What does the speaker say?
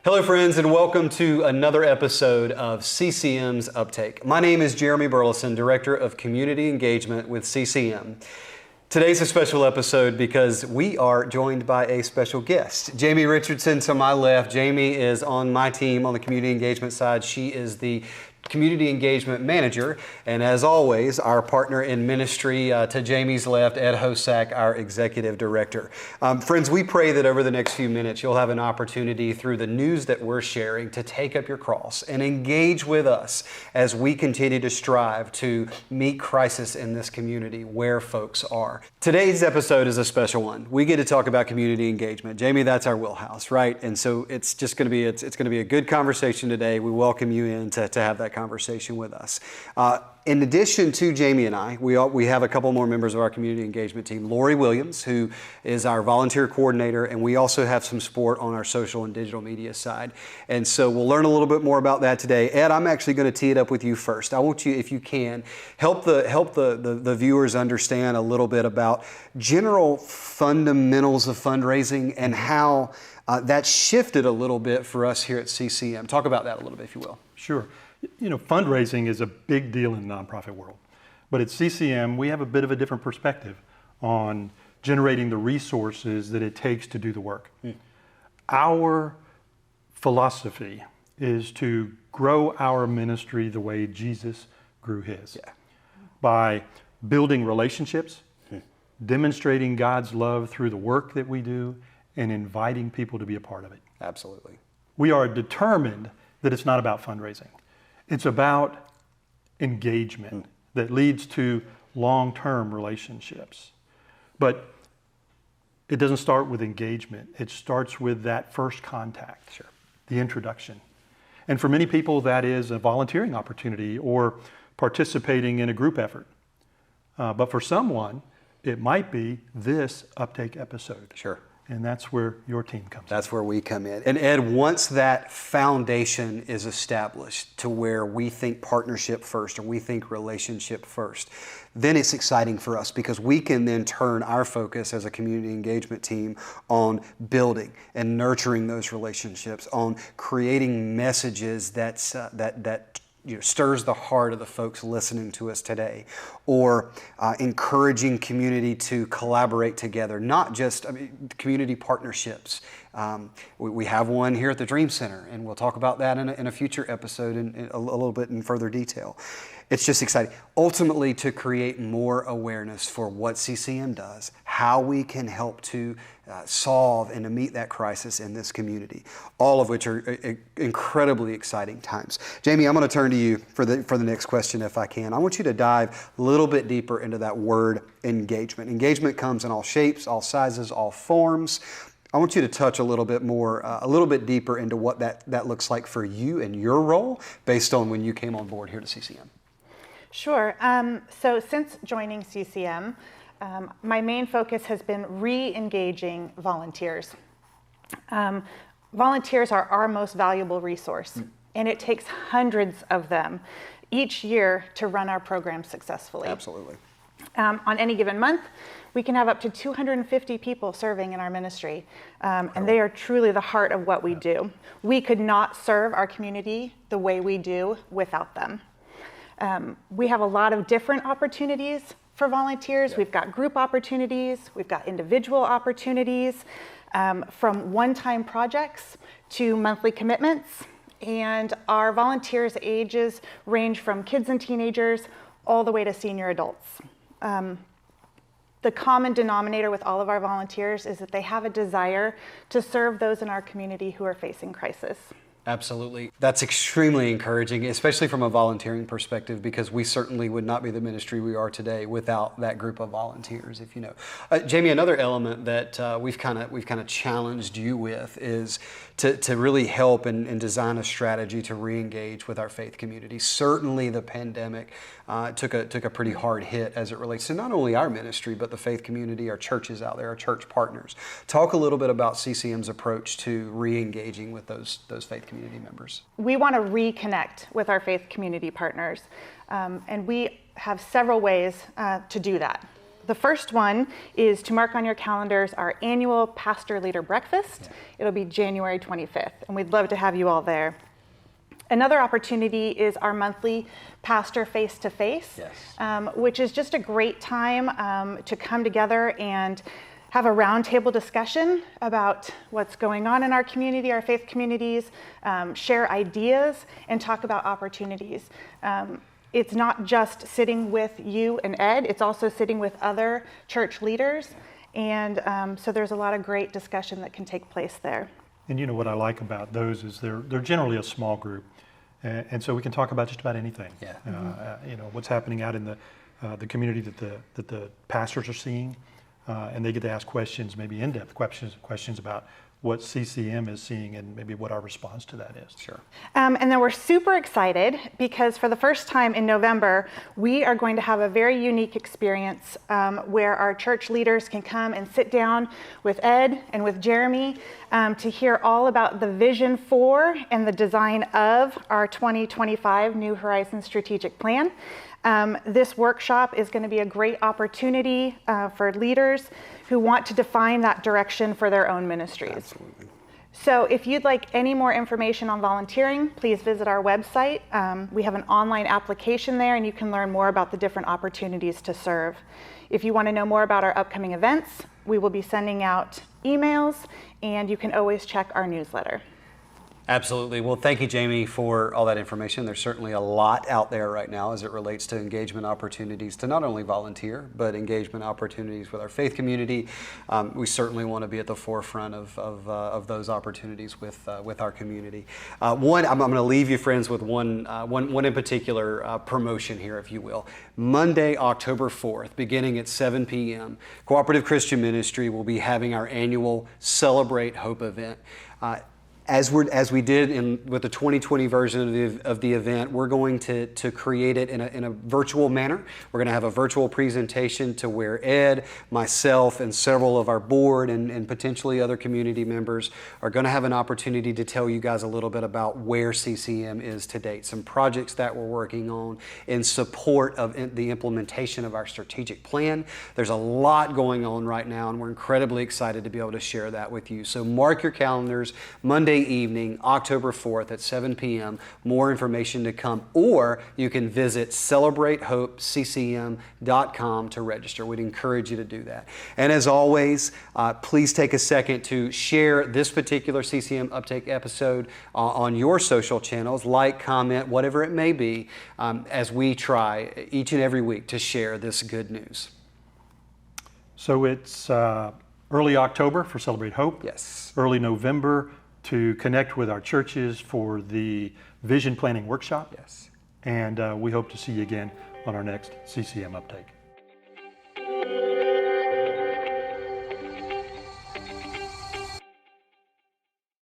Hello friends, and welcome to another episode of CCM's Uptake. My name is Jeremy Burleson, Director of Community Engagement with CCM. Today's a special episode because we are joined by a special guest. Jamie Richardson to my left. Jamie is on my team on the community engagement side. She is the Community Engagement Manager, and as always, our partner in ministry to Jamie's left, Ed Hosack, our Executive Director. Friends, we pray that over the next few minutes you'll have an opportunity through the news that we're sharing to take up your cross and engage with us as we continue to strive to meet crisis in this community where folks are. Today's episode is a special one. We get to talk about community engagement. Jamie, that's our wheelhouse, right? And so it's just going to be a good conversation today. We welcome you in to have that conversation with us. In addition to Jamie and I, we have a couple more members of our community engagement team. Lori Williams, who is our volunteer coordinator, and we also have some support on our social and digital media side. And so we'll learn a little bit more about that today. Ed, I'm actually going to tee it up with you first. I want you, if you can, help the viewers understand a little bit about general fundamentals of fundraising and how that shifted a little bit for us here at CCM. Talk about that a little bit, if you will. Sure. You know, fundraising is a big deal in the nonprofit world. But at CCM, we have a bit of a different perspective on generating the resources that it takes to do the work. Our philosophy is to grow our ministry the way Jesus grew his. By building relationships, demonstrating God's love through the work that we do, and inviting people to be a part of it. Absolutely. We are determined that it's not about fundraising. It's about engagement that leads to long-term relationships. But it doesn't start with engagement. It starts with that first contact, the introduction. And for many people, that is a volunteering opportunity or participating in a group effort. But for someone, it might be this Uptake episode. Sure. And that's where your team comes in. That's where we come in. And Ed, once that foundation is established to where we think partnership first or we think relationship first, then it's exciting for us because we can then turn our focus as a community engagement team on building and nurturing those relationships, on creating messages that stirs the heart of the folks listening to us today, or encouraging community to collaborate together, not just community partnerships. We have one here at the Dream Center, and we'll talk about that in a future episode in a little bit in further detail. It's just exciting. Ultimately, to create more awareness for what CCM does, how we can help to solve and to meet that crisis in this community, all of which are incredibly exciting times. Jamie, I'm going to turn to you for the next question if I can. I want you to dive a little bit deeper into that word engagement. Engagement comes in all shapes, all sizes, all forms. I want you to touch a little bit more, a little bit deeper into what that looks like for you and your role based on when you came on board here to CCM. Sure. So since joining CCM, my main focus has been re-engaging volunteers. Volunteers are our most valuable resource, and it takes hundreds of them each year to run our program successfully. Absolutely. On any given month, we can have up to 250 people serving in our ministry, and they are truly the heart of what we do. We could not serve our community the way we do without them. We have a lot of different opportunities for volunteers. We've got group opportunities, we've got individual opportunities, from one-time projects to monthly commitments. And our volunteers' ages range from kids and teenagers all the way to senior adults. The common denominator with all of our volunteers is that they have a desire to serve those in our community who are facing crisis. Absolutely. That's extremely encouraging, especially from a volunteering perspective, because we certainly would not be the ministry we are today without that group of volunteers, if you know. Jamie, another element that we've kind of challenged you with is to really help and design a strategy to re-engage with our faith community. Certainly the pandemic took a pretty hard hit as it relates to not only our ministry, but the faith community, our churches out there, our church partners. Talk a little bit about CCM's approach to re-engaging with those faith community members. We want to reconnect with our faith community partners, and we have several ways to do that. The first one is to mark on your calendars our annual Pastor Leader Breakfast. It'll be January 25th, and we'd love to have you all there. Another opportunity is our monthly Pastor Face-to-Face, which is just a great time to come together and have a roundtable discussion about what's going on in our community, our faith communities, share ideas, and talk about opportunities. It's not just sitting with you and Ed, it's also sitting with other church leaders, and so there's a lot of great discussion that can take place there. And you know what I like about those is they're generally a small group, and so we can talk about just about anything. You know, what's happening out in the community that the pastors are seeing, and they get to ask questions, maybe in-depth questions about what CCM is seeing and maybe what our response to that is. Sure. And then we're super excited because for the first time in November, we are going to have a very unique experience where our church leaders can come and sit down with Ed and with Jeremy to hear all about the vision for and the design of our 2025 New Horizons Strategic Plan. This workshop is going to be a great opportunity for leaders who want to define that direction for their own ministries. Absolutely. So if you'd like any more information on volunteering, please visit our website. We have an online application there, and you can learn more about the different opportunities to serve. If you want to know more about our upcoming events, we will be sending out emails, and you can always check our newsletter. Absolutely. Well, thank you, Jamie, for all that information. There's certainly a lot out there right now as it relates to engagement opportunities to not only volunteer, but engagement opportunities with our faith community. We certainly want to be at the forefront of those opportunities with our community. I'm going to leave you, friends, with one in particular promotion here, if you will. Monday, October 4th, beginning at 7 p.m., Cooperative Christian Ministry will be having our annual Celebrate Hope event. As we did with the 2020 version of the event, we're going to create it in a virtual manner. We're going to have a virtual presentation to where Ed, myself, and several of our board and potentially other community members are going to have an opportunity to tell you guys a little bit about where CCM is to date, some projects that we're working on in support of the implementation of our strategic plan. There's a lot going on right now, and we're incredibly excited to be able to share that with you. So mark your calendars, Monday evening, October 4th at 7 p.m. More information to come, or you can visit celebratehopeccm.com to register. We'd encourage you to do that. And as always, please take a second to share this particular CCM Uptake episode on your social channels, like, comment, whatever it may be, as we try each and every week to share this good news. So it's early October for Celebrate Hope. Yes. Early November to connect with our churches for the vision planning workshop. Yes. And we hope to see you again on our next CCM Uptake.